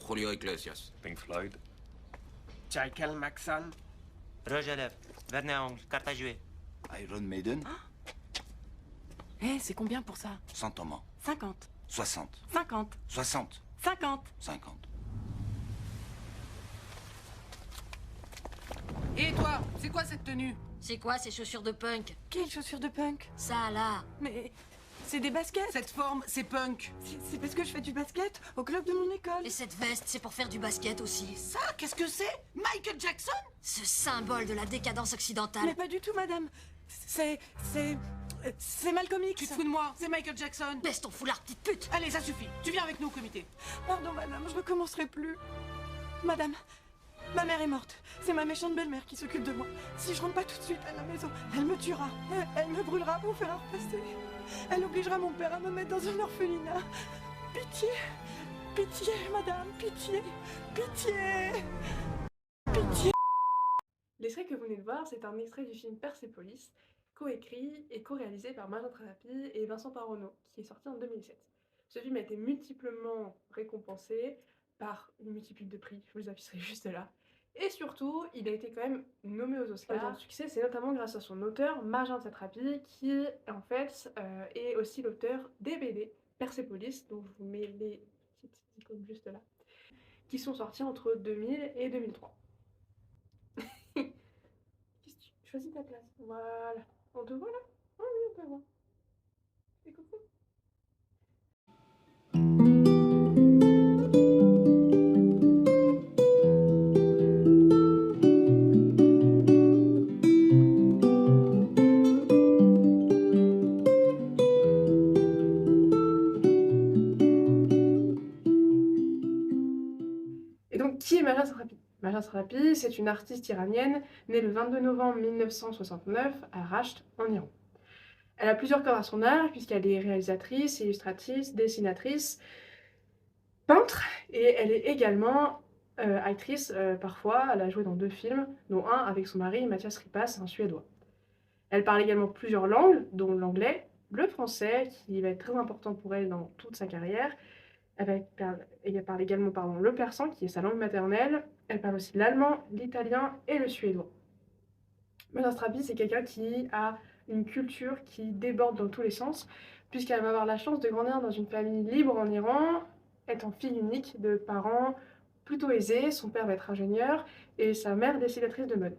Julio Iglesias. Pink Floyd. Michael Maxon. Roger Werner Angle, carte à jouer. Iron Maiden. Eh, c'est combien pour ça? 100 en main. 50. 60. 50. 60. 50. 50. Et toi, c'est quoi cette tenue? C'est quoi ces chaussures de punk? Quelles chaussures de punk? Ça là. Mais c'est des baskets. Cette forme, c'est punk. C'est parce que je fais du basket au club de mon école. Et cette veste, c'est pour faire du basket aussi. Ça, qu'est-ce que c'est? Michael Jackson? Ce symbole de la décadence occidentale. Mais pas du tout, madame. C'est Malcolm X. Tu te fous de moi? C'est Michael Jackson. Baisse ton foulard, petite pute. Allez, ça suffit. Tu viens avec nous au comité. Pardon, madame, je recommencerai plus. Madame, ma mère est morte. C'est ma méchante belle-mère qui s'occupe de moi. Si je rentre pas tout de suite à la maison, elle me tuera. Elle me brûlera pour faire repasser. Elle obligera mon père à me mettre dans un orphelinat. Pitié, pitié, madame, pitié, pitié, pitié. L'extrait que vous venez de voir, c'est un extrait du film Persepolis, coécrit et co-réalisé par Marjane Satrapi et Vincent Paronneau, qui est sorti en 2007. Ce film a été multiplement récompensé par une multitude de prix, je vous les afficherai juste là. Et surtout, il a été quand même nommé aux Oscars. Son succès, c'est notamment grâce à son auteur, Marjane Satrapi, qui en fait est aussi l'auteur des BD Persepolis, dont je vous mets les petites icônes juste là, qui sont sortis entre 2000 et 2003. Choisis ta place. Voilà. On te voit là? Ah oui, on te voit. Fais coucou. Et donc, qui est Marjane Satrapi? Marjane Satrapi, c'est une artiste iranienne née le 22 novembre 1969 à Rasht, en Iran. Elle a plusieurs corps à son art, puisqu'elle est réalisatrice, illustratrice, dessinatrice, peintre, et elle est également actrice parfois. Elle a joué dans 2 films, dont un avec son mari Mathias Ripas, un Suédois. Elle parle également plusieurs langues, dont l'anglais, le français, qui va être très important pour elle dans toute sa carrière. Elle parle également le persan, qui est sa langue maternelle. Elle parle aussi l'allemand, l'italien et le suédois. Marjane Satrapi, c'est quelqu'un qui a une culture qui déborde dans tous les sens, puisqu'elle va avoir la chance de grandir dans une famille libre en Iran, étant fille unique de parents plutôt aisés. Son père va être ingénieur et sa mère dessinatrice de mode.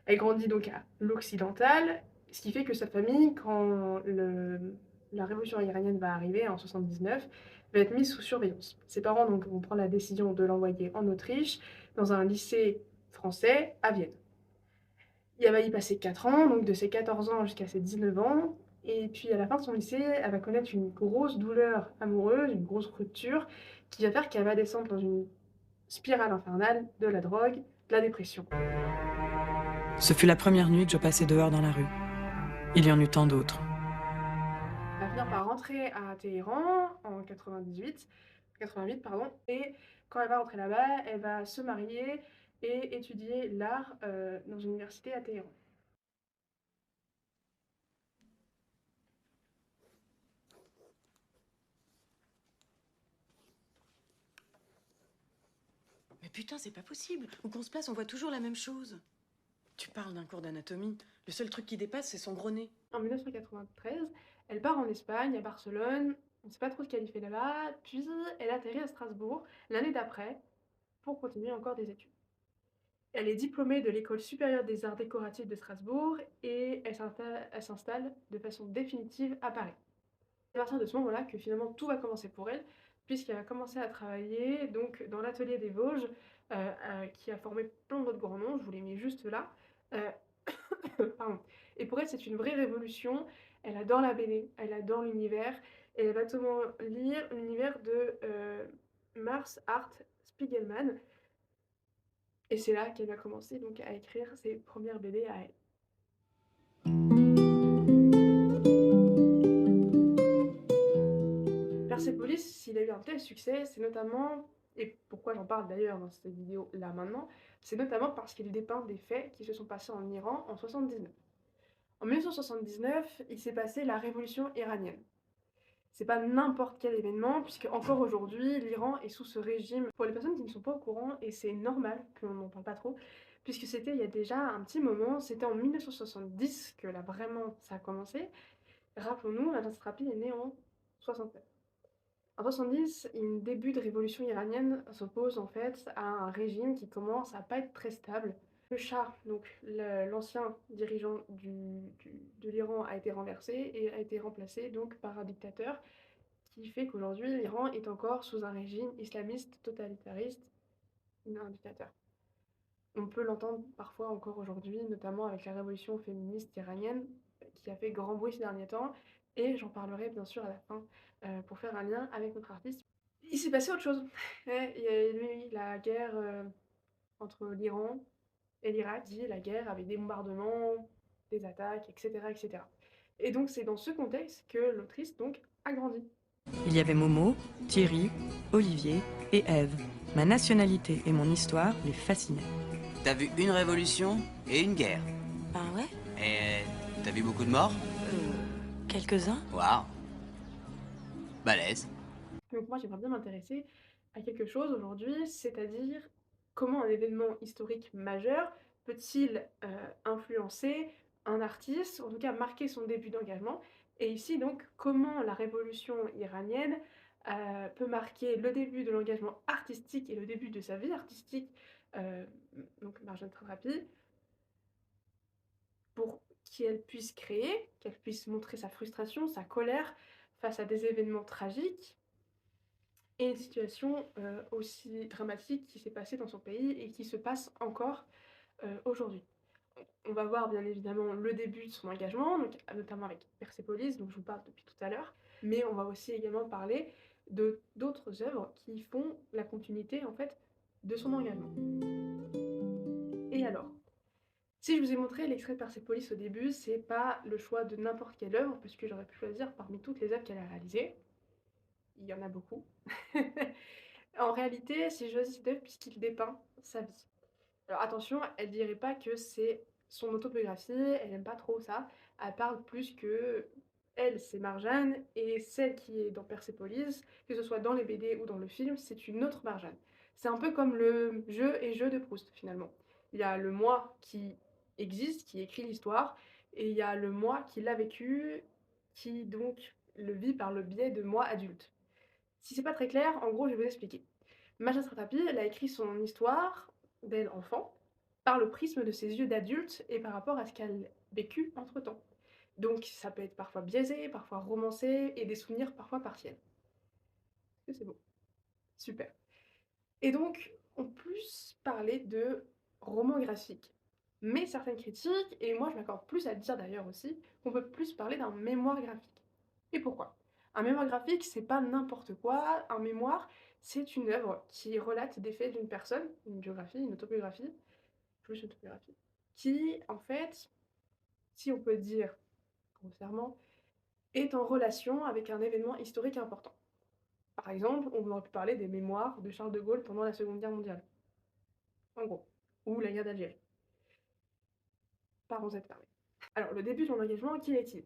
Elle grandit donc à l'occidental, ce qui fait que sa famille, quand la révolution iranienne va arriver en 79, va être mise sous surveillance. Ses parents donc vont prendre la décision de l'envoyer en Autriche, dans un lycée français à Vienne. Elle va y passer 4 ans, donc de ses 14 ans jusqu'à ses 19 ans. Et puis à la fin de son lycée, elle va connaître une grosse douleur amoureuse, une grosse rupture, qui va faire qu'elle va descendre dans une spirale infernale de la drogue, de la dépression. Ce fut la première nuit que je passais dehors dans la rue. Il y en eut tant d'autres. Elle va finir par rentrer à Téhéran en 88, et quand elle va rentrer là-bas, elle va se marier et étudier l'art dans une université à Téhéran. Mais putain, c'est pas possible. Où qu'on se place, on voit toujours la même chose. Tu parles d'un cours d'anatomie. Le seul truc qui dépasse, c'est son gros nez. En 1993, elle part en Espagne, à Barcelone. On ne sait pas trop ce qu'elle y fait là-bas. Puis elle atterrit à Strasbourg l'année d'après pour continuer encore des études. Elle est diplômée de l'École supérieure des arts décoratifs de Strasbourg et elle s'installe de façon définitive à Paris. C'est à partir de ce moment-là que finalement tout va commencer pour elle, puisqu'elle va commencer à travailler donc, dans l'atelier des Vosges, qui a formé plein d'autres grands noms, je vous les mets juste là. Pardon. Et pour elle, c'est une vraie révolution. Elle adore la BD, elle adore l'univers, et elle va notamment lire l'univers de Mars Art Spiegelman. Et c'est là qu'elle va commencer donc à écrire ses premières BD à elle. Persepolis, s'il a eu un tel succès, c'est notamment, et pourquoi j'en parle d'ailleurs dans cette vidéo là maintenant, c'est notamment parce qu'il dépeint des faits qui se sont passés en Iran en 79. En 1979, il s'est passé la révolution iranienne. C'est pas n'importe quel événement, puisque encore aujourd'hui, l'Iran est sous ce régime. Pour les personnes qui ne sont pas au courant, et c'est normal qu'on n'en parle pas trop, puisque c'était il y a déjà un petit moment, c'était en 1970 que là vraiment ça a commencé. Rappelons-nous, Raja Satrapi est né en 69. En 70, une début de révolution iranienne s'oppose en fait à un régime qui commence à pas être très stable. Le Shah, donc l'ancien dirigeant de l'Iran, a été renversé et a été remplacé donc par un dictateur qui fait qu'aujourd'hui l'Iran est encore sous un régime islamiste totalitariste, un dictateur. On peut l'entendre parfois encore aujourd'hui, notamment avec la révolution féministe iranienne qui a fait grand bruit ces derniers temps, et j'en parlerai bien sûr à la fin pour faire un lien avec notre artiste. Il s'est passé autre chose. Il y a eu la guerre entre l'Iran et l'Irak, la guerre avec des bombardements, des attaques, etc., etc. Et donc c'est dans ce contexte que l'autrice donc a grandi. Il y avait Momo, Thierry, Olivier et Ève. Ma nationalité et mon histoire les fascinaient. T'as vu une révolution et une guerre. Ah ouais? Et t'as vu beaucoup de morts? Quelques-uns? Waouh. Balèze. Donc moi j'aimerais bien m'intéresser à quelque chose aujourd'hui, c'est-à-dire comment un événement historique majeur peut-il influencer un artiste, en tout cas marquer son début d'engagement, et ici donc comment la révolution iranienne peut marquer le début de l'engagement artistique et le début de sa vie artistique, donc Marjane Satrapi, pour qu'elle puisse créer, qu'elle puisse montrer sa frustration, sa colère face à des événements tragiques, et une situation aussi dramatique qui s'est passée dans son pays et qui se passe encore aujourd'hui. On va voir bien évidemment le début de son engagement, donc, notamment avec Persepolis, dont je vous parle depuis tout à l'heure, mais on va aussi également parler de d'autres œuvres qui font la continuité en fait de son engagement. Et alors, si je vous ai montré l'extrait de Persepolis au début, c'est pas le choix de n'importe quelle œuvre, puisque j'aurais pu choisir parmi toutes les œuvres qu'elle a réalisées. Il y en a beaucoup. En réalité, j'ai choisi cette œuvre puisqu'il dépeint sa vie. Alors attention, elle dirait pas que c'est son autobiographie, elle aime pas trop ça. Elle parle plus que elle, c'est Marjane, et celle qui est dans Persepolis, que ce soit dans les BD ou dans le film, c'est une autre Marjane. C'est un peu comme le jeu et jeu de Proust finalement. Il y a le moi qui existe, qui écrit l'histoire, et il y a le moi qui l'a vécu, qui donc le vit par le biais de moi adulte. Si c'est pas très clair, en gros, je vais vous expliquer. Marjane Satrapi, elle a écrit son histoire d'elle enfant par le prisme de ses yeux d'adulte et par rapport à ce qu'elle a vécu entre-temps. Donc ça peut être parfois biaisé, parfois romancé et des souvenirs parfois partiels. Est-ce que c'est beau? Super. Et donc, on peut plus parler de roman graphique. Mais certaines critiques, et moi je m'accorde plus à dire d'ailleurs aussi, qu'on peut plus parler d'un mémoire graphique. Et pourquoi? Un mémoire graphique, c'est pas n'importe quoi. Un mémoire, c'est une œuvre qui relate des faits d'une personne, une biographie, une autobiographie, plus une autobiographie, qui, en fait, si on peut dire grossièrement, est en relation avec un événement historique important. Par exemple, on aurait pu parler des mémoires de Charles de Gaulle pendant la Seconde Guerre mondiale. En gros. Ou la guerre d'Algérie. Parenthèse fermée. Alors, le début de son engagement, qui est-il?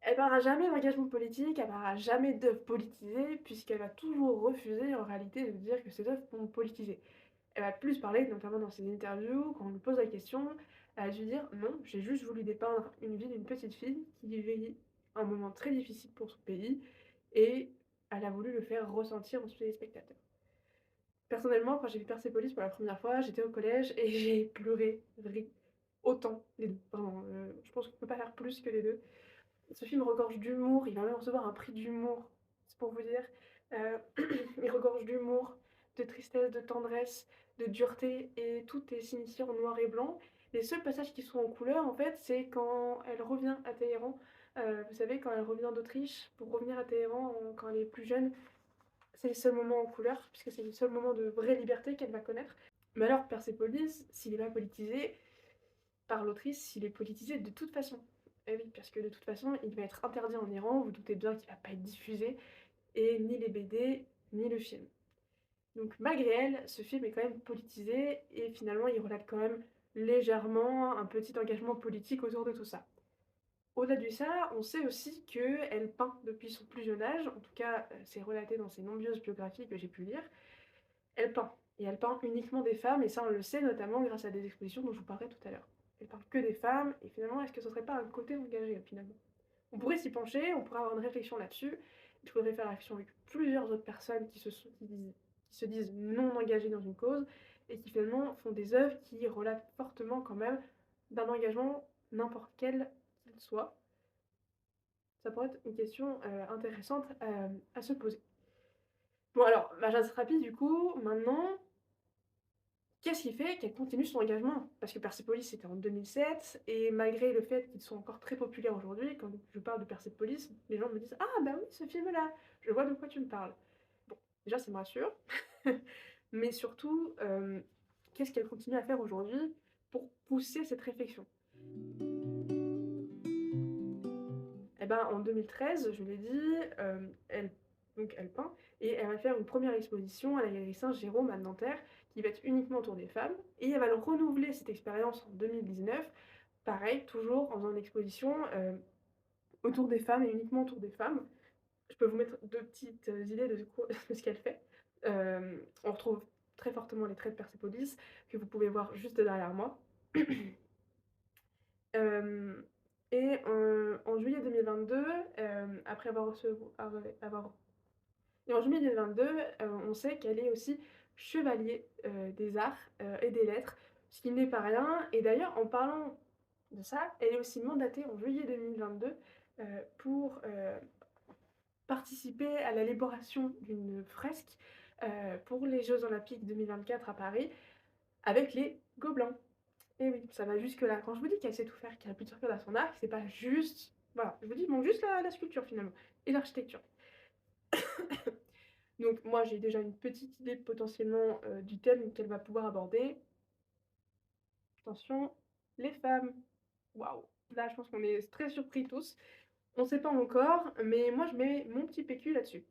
Elle parlera jamais d'engagement politique, elle parlera jamais d'œuvres politisées, puisqu'elle va toujours refuser en réalité de dire que ces œuvres sont politisées. Elle va plus parler, notamment dans ses interviews, quand on lui pose la question, elle va lui dire « Non, j'ai juste voulu dépeindre une vie d'une petite fille qui vivait un moment très difficile pour son pays, et elle a voulu le faire ressentir aux téléspectateurs. » Personnellement, quand j'ai vu Persepolis pour la première fois, j'étais au collège et j'ai pleuré, autant les deux, vraiment. Je pense qu'on peut pas faire plus que les deux. Ce film regorge d'humour, il va même recevoir un prix d'humour, c'est pour vous dire. Il regorge d'humour, de tristesse, de tendresse, de dureté, et tout est signifié en noir et blanc. Les seuls passages qui sont en couleur, en fait, c'est quand elle revient à Téhéran. Vous savez, quand elle revient d'Autriche, pour revenir à Téhéran quand elle est plus jeune, c'est les seuls moments en couleur, puisque c'est les seuls moments de vraie liberté qu'elle va connaître. Mais alors Persépolis, s'il n'est pas politisé par l'autrice, il est politisé de toute façon. Eh oui, parce que de toute façon, il va être interdit en Iran, vous doutez bien qu'il va pas être diffusé, et ni les BD, ni le film. Donc malgré elle, ce film est quand même politisé, et finalement il relate quand même légèrement un petit engagement politique autour de tout ça. Au-delà de ça, on sait aussi qu'elle peint depuis son plus jeune âge, en tout cas c'est relaté dans ses nombreuses biographies que j'ai pu lire, elle peint. Et elle peint uniquement des femmes, et ça on le sait notamment grâce à des expositions dont je vous parlais tout à l'heure. Elle peint que des femmes, et finalement est-ce que ce serait pas un côté engagé finalement? On pourrait s'y pencher, on pourrait avoir une réflexion là-dessus, il faudrait faire la réflexion avec plusieurs autres personnes qui se disent non engagées dans une cause, et qui finalement font des œuvres qui relatent fortement quand même d'un engagement n'importe quel qu'il soit. Ça pourrait être une question intéressante à se poser. Bon alors, Maja Satrapi du coup, maintenant, qu'est-ce qui fait qu'elle continue son engagement? Parce que Persépolis c'était en 2007, et malgré le fait qu'ils sont encore très populaires aujourd'hui, quand je parle de Persépolis, les gens me disent « Ah bah oui, ce film-là, je vois de quoi tu me parles ». Bon, déjà ça me rassure, mais surtout, qu'est-ce qu'elle continue à faire aujourd'hui pour pousser cette réflexion? Eh ben, en 2013, je l'ai dit, elle peint, et elle va faire une première exposition à la Galerie Saint-Jérôme à Nanterre, qui va être uniquement autour des femmes, et elle va le renouveler cette expérience en 2019, pareil, toujours en faisant une exposition autour des femmes et uniquement autour des femmes. Je peux vous mettre deux petites idées de ce qu'elle fait. On retrouve très fortement les traits de Persépolis, que vous pouvez voir juste derrière moi. Et en juillet 2022, après avoir Et en juillet 2022, on sait qu'elle est aussi chevalier des arts et des lettres, ce qui n'est pas rien. Et d'ailleurs, en parlant de ça, elle est aussi mandatée en juillet 2022 pour participer à l'élaboration d'une fresque pour les Jeux Olympiques 2024 à Paris avec les Gobelins. Et oui, ça va jusque-là. Quand je vous dis qu'elle sait tout faire, qu'elle a plusieurs cordes à son arc, c'est pas juste... Voilà, je vous dis, il manque juste la sculpture finalement, et l'architecture. Donc moi j'ai déjà une petite idée potentiellement du thème qu'elle va pouvoir aborder. Attention, les femmes. Waouh, là je pense qu'on est très surpris tous. On sait pas encore, mais moi je mets mon petit PQ là-dessus.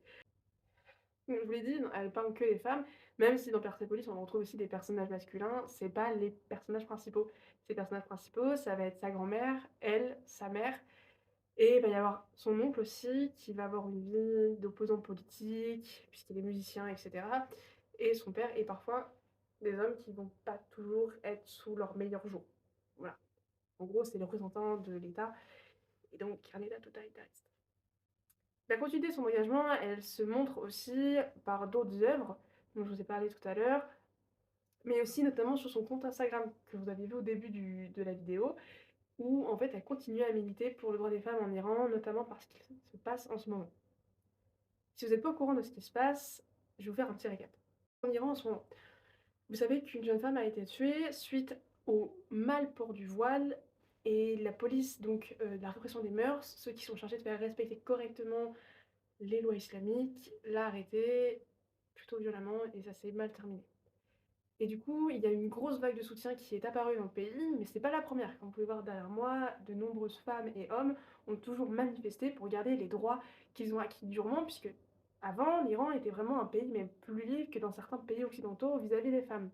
Donc, je vous l'ai dit, elle peint que les femmes, même si dans Persépolis on retrouve aussi des personnages masculins, c'est pas les personnages principaux. Ces personnages principaux, ça va être sa grand-mère, elle, sa mère, et il va y avoir son oncle aussi, qui va avoir une vie d'opposant politique, puisqu'il est musicien, etc. Et son père, et parfois des hommes qui vont pas toujours être sous leur meilleur jour. Voilà. En gros, c'est le représentant de l'État, et donc un État totalitariste. La continuité de son engagement, elle se montre aussi par d'autres œuvres, dont je vous ai parlé tout à l'heure, mais aussi notamment sur son compte Instagram, que vous avez vu au début de la vidéo, où en fait elle continue à militer pour le droit des femmes en Iran, notamment parce qu'il se passe en ce moment. Si vous n'êtes pas au courant de ce qui se passe, je vais vous faire un petit récap. En Iran en ce moment, vous savez qu'une jeune femme a été tuée suite au mal port du voile, et la police, donc la répression des mœurs, ceux qui sont chargés de faire respecter correctement les lois islamiques, l'a arrêtée plutôt violemment, et ça s'est mal terminé. Et du coup, il y a une grosse vague de soutien qui est apparue dans le pays, mais c'est pas la première. Comme vous pouvez voir derrière moi, de nombreuses femmes et hommes ont toujours manifesté pour garder les droits qu'ils ont acquis durement, puisque avant, l'Iran était vraiment un pays même plus libre que dans certains pays occidentaux vis-à-vis des femmes.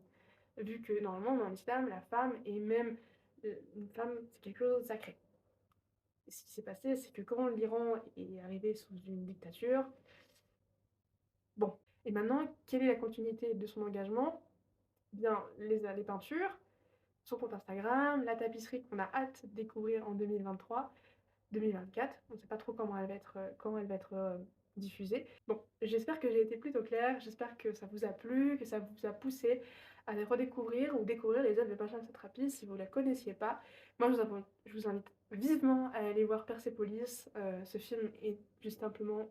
Vu que normalement, dans l'islam, la femme et même une femme, c'est quelque chose de sacré. Et ce qui s'est passé, c'est que quand l'Iran est arrivé sous une dictature, bon. Et maintenant, quelle est la continuité de son engagement? Bien, les peintures, son compte Instagram, la tapisserie qu'on a hâte de découvrir en 2023, 2024. On ne sait pas trop comment elle va être diffusée. Bon, j'espère que j'ai été plutôt claire, j'espère que ça vous a plu, que ça vous a poussé à redécouvrir ou découvrir les œuvres de Maja Satrapi si vous ne la connaissiez pas. Moi, je vous invite vivement à aller voir Persépolis. Ce film est juste simplement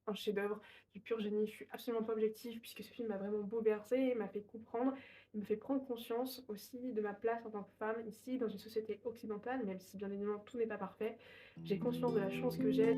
un chef-d'œuvre du pur génie. Je suis absolument pas objective puisque ce film m'a vraiment bouleversée, m'a fait comprendre, il me fait prendre conscience aussi de ma place en tant que femme ici dans une société occidentale, même si bien évidemment tout n'est pas parfait. J'ai conscience de la chance que j'ai.